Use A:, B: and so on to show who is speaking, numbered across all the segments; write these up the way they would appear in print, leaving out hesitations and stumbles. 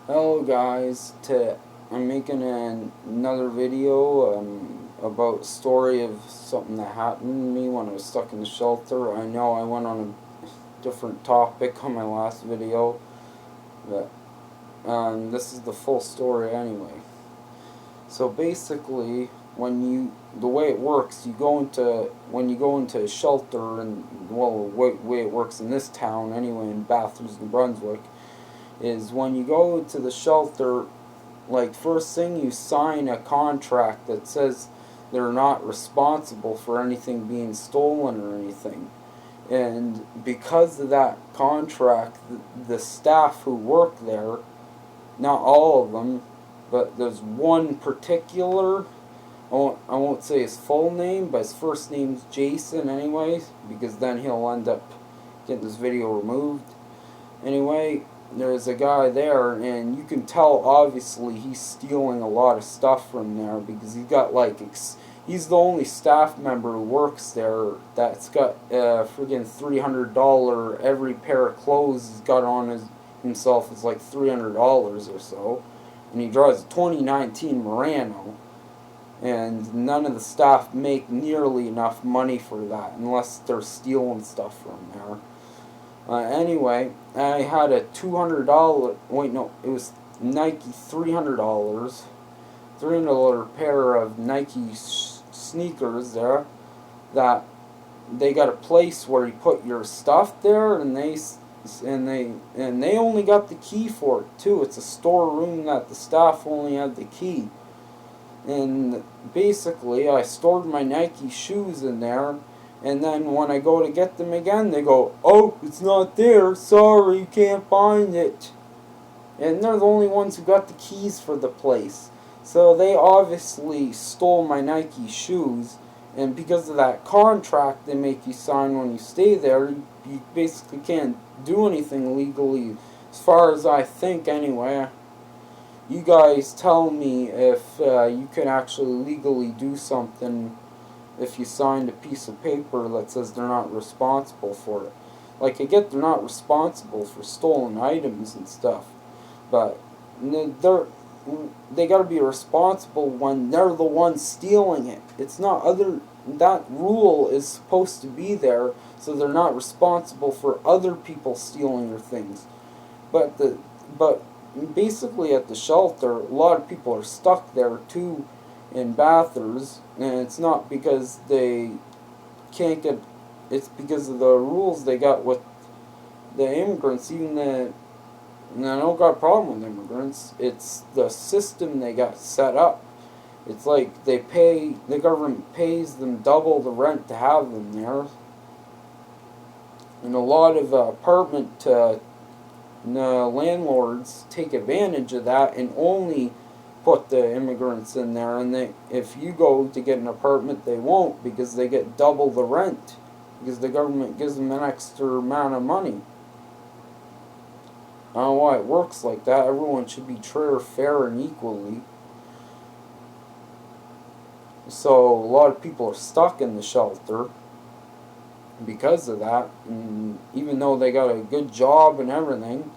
A: Hello guys, I'm making another video about a story of something that happened to me when I was stuck in the shelter. I know I went on a different topic on my last video, but this is the full story anyway. So basically, the way it works, when you go into a shelter, and well, the way it works in this town anyway, in Bathurst, New Brunswick, is when you go to the shelter, like, first thing, you sign a contract that says they're not responsible for anything being stolen or anything. And because of that contract, the staff who work there, not all of them, but there's one particular, I won't say his full name, but his first name's Jason anyways, because then he'll end up getting this video removed. Anyway, there's a guy there, and you can tell obviously he's stealing a lot of stuff from there, because he's got like he's the only staff member who works there that's got friggin' $300 every pair of clothes he's got on himself is like $300 or so, and he drives a 2019 Murano, and none of the staff make nearly enough money for that unless they're stealing stuff from there. Anyway, I had a $200, wait no, it was Nike $300 pair of Nike sneakers there, that they got a place where you put your stuff there, and they only got the key for it too. It's a storeroom that the staff only had the key. And basically I stored my Nike shoes in there, and then when I go to get them again, they go, "Oh, it's not there, sorry, you can't find it." And they're the only ones who got the keys for the place. So they obviously stole my Nike shoes, and because of that contract they make you sign when you stay there, you basically can't do anything legally, as far as I think anyway. You guys tell me if you can actually legally do something if you signed a piece of paper that says they're not responsible for it. Like, I get they're not responsible for stolen items and stuff, but they gotta be responsible when they're the ones stealing it. It's not other. That rule is supposed to be there so they're not responsible for other people stealing your things. But basically at the shelter, a lot of people are stuck there too in Bathurst, and it's not because they can't get. It's because of the rules they got with the immigrants. And I don't got a problem with immigrants. It's the system they got set up. It's like the government pays them double the rent to have them there, and a lot of apartment landlords take advantage of that and only put the immigrants in there, and if you go to get an apartment, they won't, because they get double the rent, because the government gives them an extra amount of money. I don't know why it works like that. Everyone should be treated fair and equally. So a lot of people are stuck in the shelter because of that, and even though they got a good job and everything,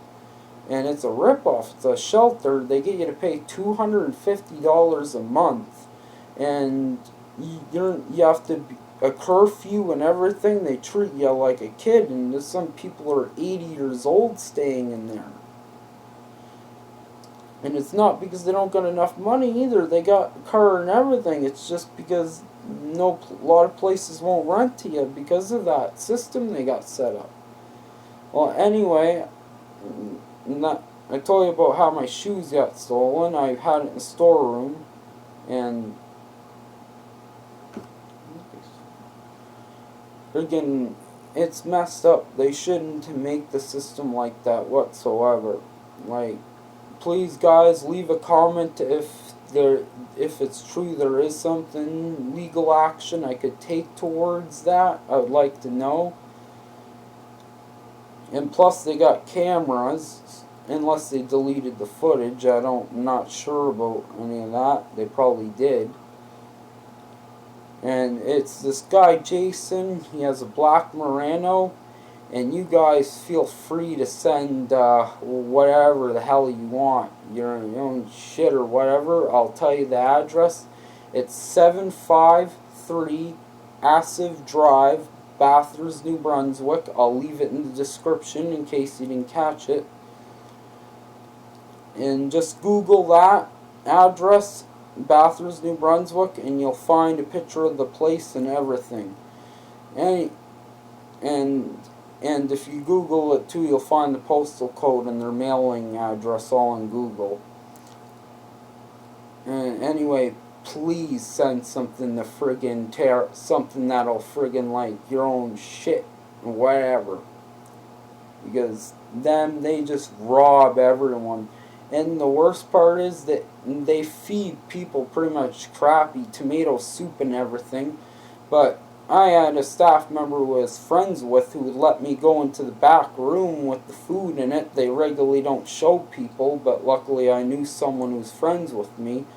A: and it's a ripoff. It's a shelter. They get you to pay $250 a month, and you have to be a curfew and everything. They treat you like a kid, and there's some people are 80 years old staying in there. And it's not because they don't got enough money either. They got a car and everything. It's just because a lot of places won't rent to you because of that system they got set up. Well, anyway, I told you about how my shoes got stolen. I had it in the storeroom, and friggin', it's messed up. They shouldn't make the system like that whatsoever. Like, please guys, leave a comment if it's true there is something legal action I could take towards that. I would like to know. And plus they got cameras, unless they deleted the footage. I'm not sure about any of that. They probably did. And it's this guy Jason. He has a black Murano, And you guys feel free to send whatever the hell you want, your own shit or whatever. I'll tell you the address. It's 753 Asif Drive, Bathurst, New Brunswick. I'll leave it in the description in case you didn't catch it. And just Google that address, Bathurst, New Brunswick, and you'll find a picture of the place and everything. And if you Google it too, you'll find the postal code and their mailing address all in Google. And anyway, please send something to friggin' something that'll friggin' like your own shit or whatever. Because they just rob everyone. And the worst part is that they feed people pretty much crappy tomato soup and everything. But I had a staff member who I was friends with who would let me go into the back room with the food in it. They regularly don't show people, but luckily I knew someone who was friends with me.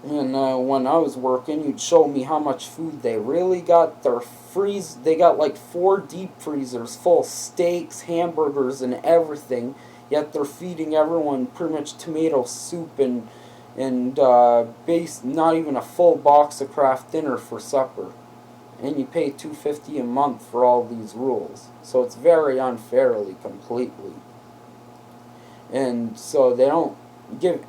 A: And when I was working, you'd show me how much food they really got. They got like 4 deep freezers full of steaks, hamburgers, and everything. Yet they're feeding everyone pretty much tomato soup and not even a full box of Kraft Dinner for supper. And you pay $250 a month for all these rules. So it's very unfairly, completely. And so they don't give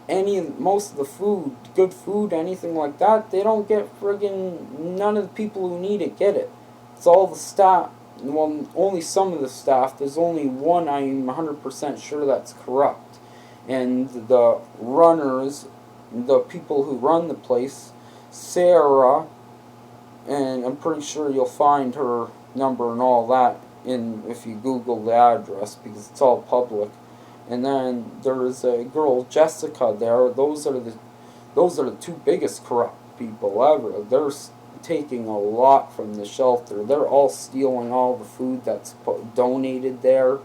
A: most of the food, good food, anything like that. They don't get friggin', none of the people who need it get it. It's all the staff. Well, only some of the staff. There's only one I'm 100% sure that's corrupt. And the runners, the people who run the place, Sarah, and I'm pretty sure you'll find her number and all that if you Google the address, because it's all public. And then there's a girl, Jessica, there. Those are the 2 biggest corrupt people ever. They're taking a lot from the shelter. They're all stealing all the food that's donated there,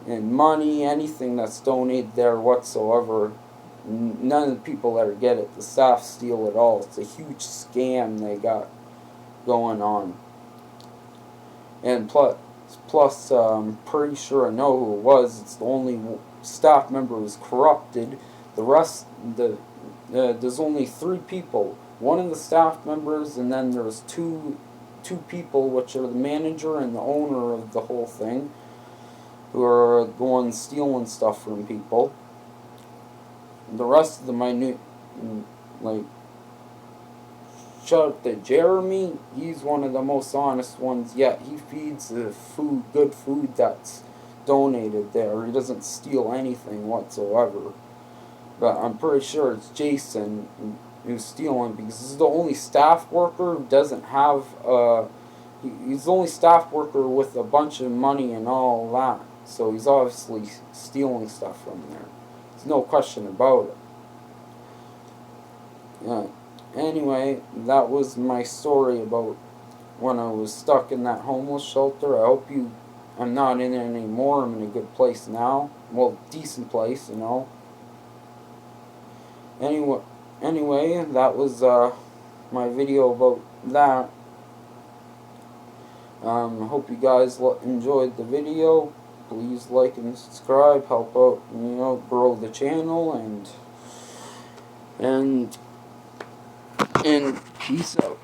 A: and money, anything that's donated there whatsoever. None of the people that get it, the staff steal it all. It's a huge scam they got going on. And plus, I'm pretty sure I know who it was. It's the only staff member who was corrupted. The rest, there's only 3 people. One of the staff members, and then there's two people, which are the manager and the owner of the whole thing, who are the ones stealing stuff from people. And the rest of the shout out to Jeremy. He's one of the most honest ones yet. He feeds the good food that's donated there. He doesn't steal anything whatsoever. But I'm pretty sure it's Jason who's stealing, because he's the only staff worker who doesn't have he's the only staff worker with a bunch of money and all that. So he's obviously stealing stuff from there. There's no question about it. Yeah. Anyway, that was my story about when I was stuck in that homeless shelter. I hope I'm not in it anymore. I'm in a good place now. Well, decent place, you know. Anyway, that was my video about that. Hope you guys enjoyed the video. Please like and subscribe. Help out, grow the channel, and peace out.